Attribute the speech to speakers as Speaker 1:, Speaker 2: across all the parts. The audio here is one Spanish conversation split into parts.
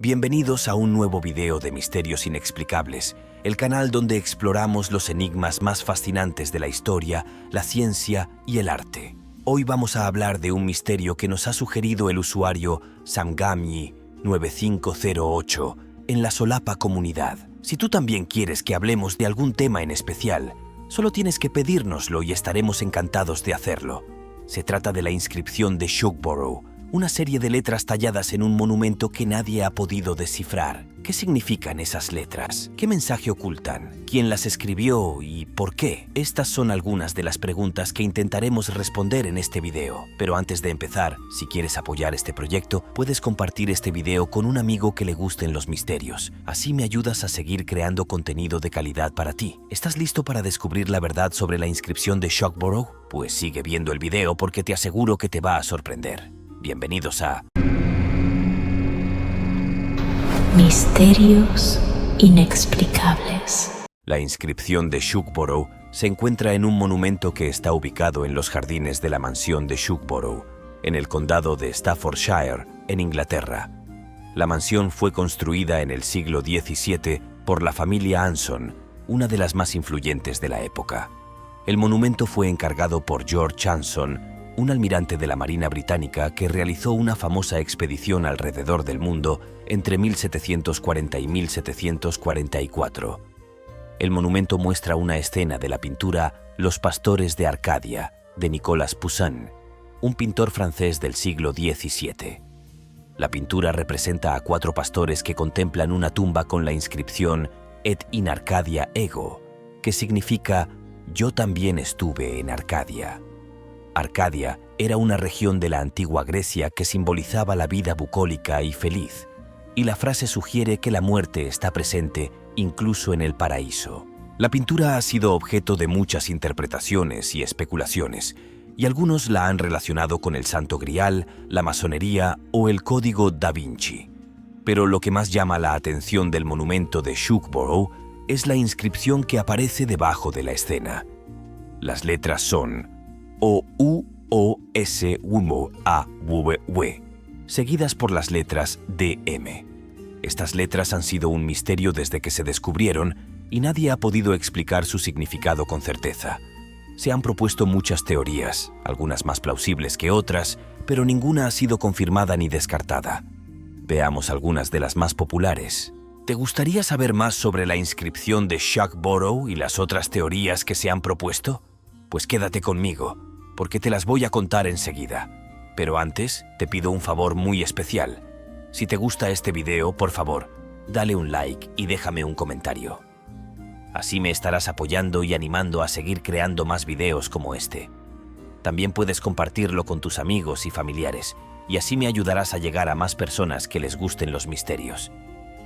Speaker 1: Bienvenidos a un nuevo video de Misterios Inexplicables, el canal donde exploramos los enigmas más fascinantes de la historia, la ciencia y el arte. Hoy vamos a hablar de un misterio que nos ha sugerido el usuario Samgamyi9508 en la solapa comunidad. Si tú también quieres que hablemos de algún tema en especial, solo tienes que pedírnoslo y estaremos encantados de hacerlo. Se trata de la inscripción de Shugborough, una serie de letras talladas en un monumento que nadie ha podido descifrar. ¿Qué significan esas letras? ¿Qué mensaje ocultan? ¿Quién las escribió y por qué? Estas son algunas de las preguntas que intentaremos responder en este video. Pero antes de empezar, si quieres apoyar este proyecto, puedes compartir este video con un amigo que le gusten los misterios. Así me ayudas a seguir creando contenido de calidad para ti. ¿Estás listo para descubrir la verdad sobre la inscripción de Shugborough? Pues sigue viendo el video porque te aseguro que te va a sorprender. Bienvenidos a Misterios Inexplicables. La inscripción de Shugborough se encuentra en un monumento que está ubicado en los jardines de la mansión de Shugborough, en el condado de Staffordshire, en Inglaterra. La mansión fue construida en el siglo XVII por la familia Anson, una de las más influyentes de la época. El monumento fue encargado por George Anson, un almirante de la Marina Británica que realizó una famosa expedición alrededor del mundo entre 1740 y 1744. El monumento muestra una escena de la pintura Los pastores de Arcadia, de Nicolas Poussin, un pintor francés del siglo XVII. La pintura representa a 4 pastores que contemplan una tumba con la inscripción Et in Arcadia ego, que significa «Yo también estuve en Arcadia». Arcadia era una región de la antigua Grecia que simbolizaba la vida bucólica y feliz, y la frase sugiere que la muerte está presente incluso en el paraíso. La pintura ha sido objeto de muchas interpretaciones y especulaciones, y algunos la han relacionado con el Santo Grial, la masonería o el Código Da Vinci. Pero lo que más llama la atención del monumento de Shugborough es la inscripción que aparece debajo de la escena. Las letras son O-U-O-S-W-A-W-W, seguidas por las letras D-M. Estas letras han sido un misterio desde que se descubrieron y nadie ha podido explicar su significado con certeza. Se han propuesto muchas teorías, algunas más plausibles que otras, pero ninguna ha sido confirmada ni descartada. Veamos algunas de las más populares. ¿Te gustaría saber más sobre la inscripción de Shugborough y las otras teorías que se han propuesto? Pues quédate conmigo, porque te las voy a contar enseguida. Pero antes, te pido un favor muy especial. Si te gusta este video, por favor, dale un like y déjame un comentario. Así me estarás apoyando y animando a seguir creando más videos como este. También puedes compartirlo con tus amigos y familiares, y así me ayudarás a llegar a más personas que les gusten los misterios.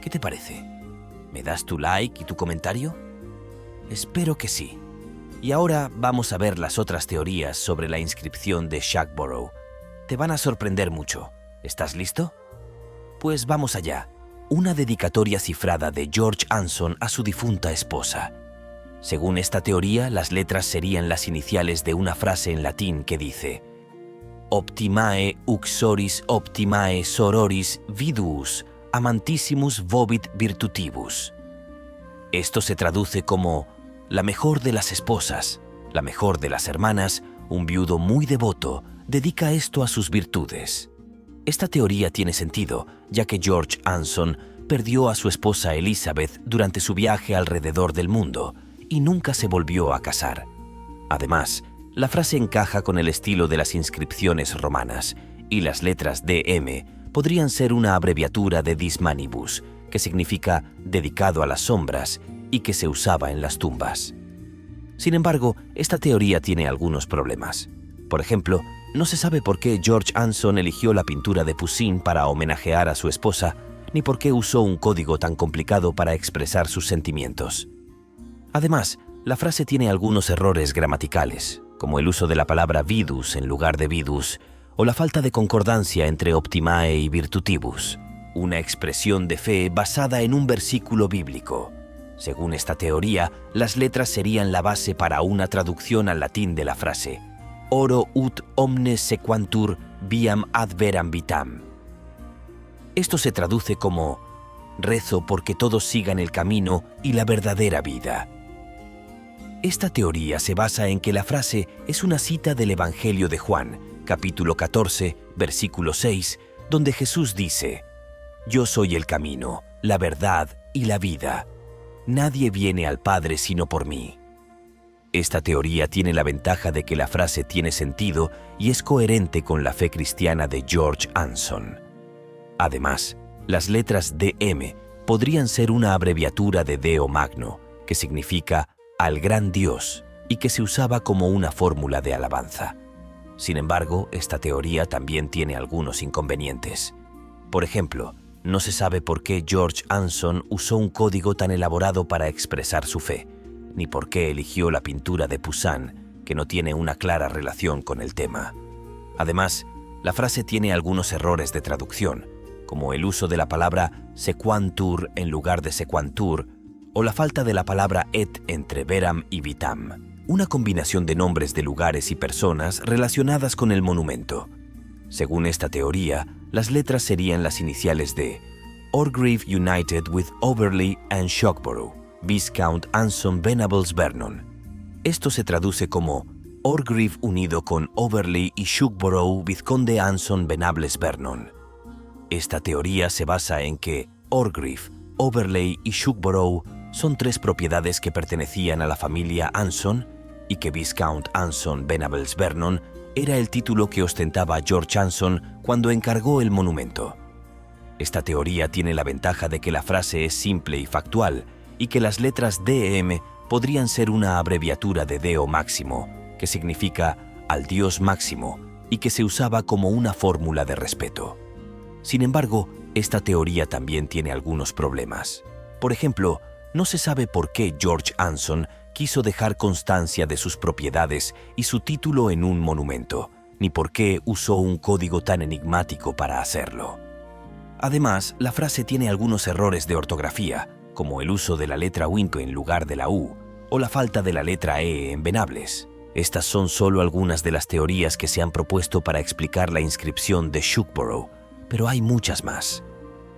Speaker 1: ¿Qué te parece? ¿Me das tu like y tu comentario? Espero que sí. Y ahora vamos a ver las otras teorías sobre la inscripción de Shugborough. Te van a sorprender mucho. ¿Estás listo? Pues vamos allá. Una dedicatoria cifrada de George Anson a su difunta esposa. Según esta teoría, las letras serían las iniciales de una frase en latín que dice Optimae uxoris optimae sororis viduus, amantissimus vobit virtutibus. Esto se traduce como la mejor de las esposas, la mejor de las hermanas, un viudo muy devoto, dedica esto a sus virtudes. Esta teoría tiene sentido, ya que George Anson perdió a su esposa Elizabeth durante su viaje alrededor del mundo y nunca se volvió a casar. Además, la frase encaja con el estilo de las inscripciones romanas, y las letras DM podrían ser una abreviatura de Dis Manibus, que significa dedicado a las sombras, y que se usaba en las tumbas. Sin embargo, esta teoría tiene algunos problemas. Por ejemplo, no se sabe por qué George Anson eligió la pintura de Poussin para homenajear a su esposa, ni por qué usó un código tan complicado para expresar sus sentimientos. Además, la frase tiene algunos errores gramaticales, como el uso de la palabra vidus en lugar de vidus, o la falta de concordancia entre optimae y virtutibus, una expresión de fe basada en un versículo bíblico. Según esta teoría, las letras serían la base para una traducción al latín de la frase Oro ut omnes sequantur viam ad veram vitam. Esto se traduce como rezo porque todos sigan el camino y la verdadera vida. Esta teoría se basa en que la frase es una cita del Evangelio de Juan, capítulo 14, versículo 6, donde Jesús dice: «Yo soy el camino, la verdad y la vida. Nadie viene al Padre sino por mí». Esta teoría tiene la ventaja de que la frase tiene sentido y es coherente con la fe cristiana de George Anson. Además, las letras DM podrían ser una abreviatura de Deo Magno, que significa al gran Dios, y que se usaba como una fórmula de alabanza. Sin embargo, esta teoría también tiene algunos inconvenientes. Por ejemplo, no se sabe por qué George Anson usó un código tan elaborado para expresar su fe, ni por qué eligió la pintura de Poussin, que no tiene una clara relación con el tema. Además, la frase tiene algunos errores de traducción, como el uso de la palabra sequantur en lugar de sequantur, o la falta de la palabra et entre veram y vitam, una combinación de nombres de lugares y personas relacionadas con el monumento. Según esta teoría, las letras serían las iniciales de Orgreave United with Overley and Shockborough, Viscount Anson Venables Vernon. Esto se traduce como Orgreave unido con Overley y Shockborough, Vizconde Anson Venables Vernon. Esta teoría se basa en que Orgreave, Overley y Shockborough son tres propiedades que pertenecían a la familia Anson y que Viscount Anson Venables Vernon era el título que ostentaba George Anson cuando encargó el monumento. Esta teoría tiene la ventaja de que la frase es simple y factual y que las letras DM podrían ser una abreviatura de Deo Máximo, que significa al Dios máximo y que se usaba como una fórmula de respeto. Sin embargo, esta teoría también tiene algunos problemas. Por ejemplo, no se sabe por qué George Anson quiso dejar constancia de sus propiedades y su título en un monumento, ni por qué usó un código tan enigmático para hacerlo. Además, la frase tiene algunos errores de ortografía, como el uso de la letra Wink en lugar de la U, o la falta de la letra E en Venables. Estas son solo algunas de las teorías que se han propuesto para explicar la inscripción de Shockborough, pero hay muchas más.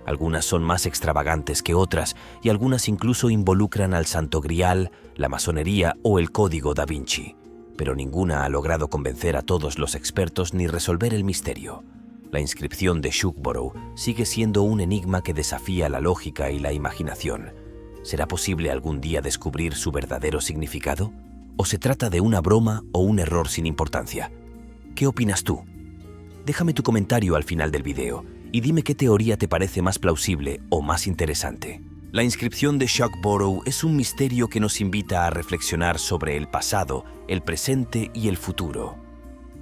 Speaker 1: Algunas son más extravagantes que otras y algunas incluso involucran al Santo Grial, la masonería o el Código da Vinci, pero ninguna ha logrado convencer a todos los expertos ni resolver el misterio. La inscripción de Shockborough sigue siendo un enigma que desafía la lógica y la imaginación. ¿Será posible algún día descubrir su verdadero significado? ¿O se trata de una broma o un error sin importancia? ¿Qué opinas tú? Déjame tu comentario al final del video y dime qué teoría te parece más plausible o más interesante. La inscripción de Shockborough es un misterio que nos invita a reflexionar sobre el pasado, el presente y el futuro.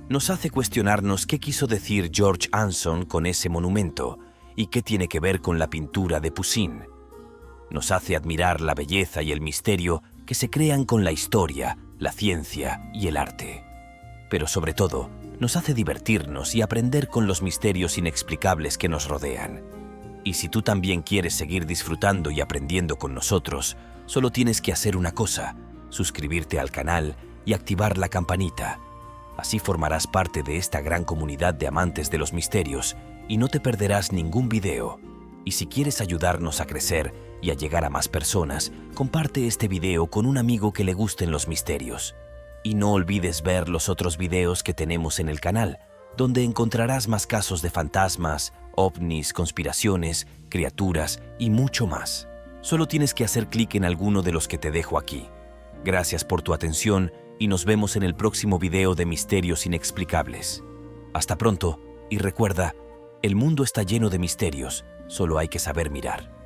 Speaker 1: Nos hace cuestionarnos qué quiso decir George Anson con ese monumento y qué tiene que ver con la pintura de Poussin. Nos hace admirar la belleza y el misterio que se crean con la historia, la ciencia y el arte. Pero sobre todo, nos hace divertirnos y aprender con los misterios inexplicables que nos rodean. Y si tú también quieres seguir disfrutando y aprendiendo con nosotros, solo tienes que hacer una cosa: suscribirte al canal y activar la campanita. Así formarás parte de esta gran comunidad de amantes de los misterios y no te perderás ningún video. Y si quieres ayudarnos a crecer y a llegar a más personas, comparte este video con un amigo que le gusten los misterios. Y no olvides ver los otros videos que tenemos en el canal, donde encontrarás más casos de fantasmas, ovnis, conspiraciones, criaturas y mucho más. Solo tienes que hacer clic en alguno de los que te dejo aquí. Gracias por tu atención y nos vemos en el próximo video de Misterios Inexplicables. Hasta pronto y recuerda, el mundo está lleno de misterios, solo hay que saber mirar.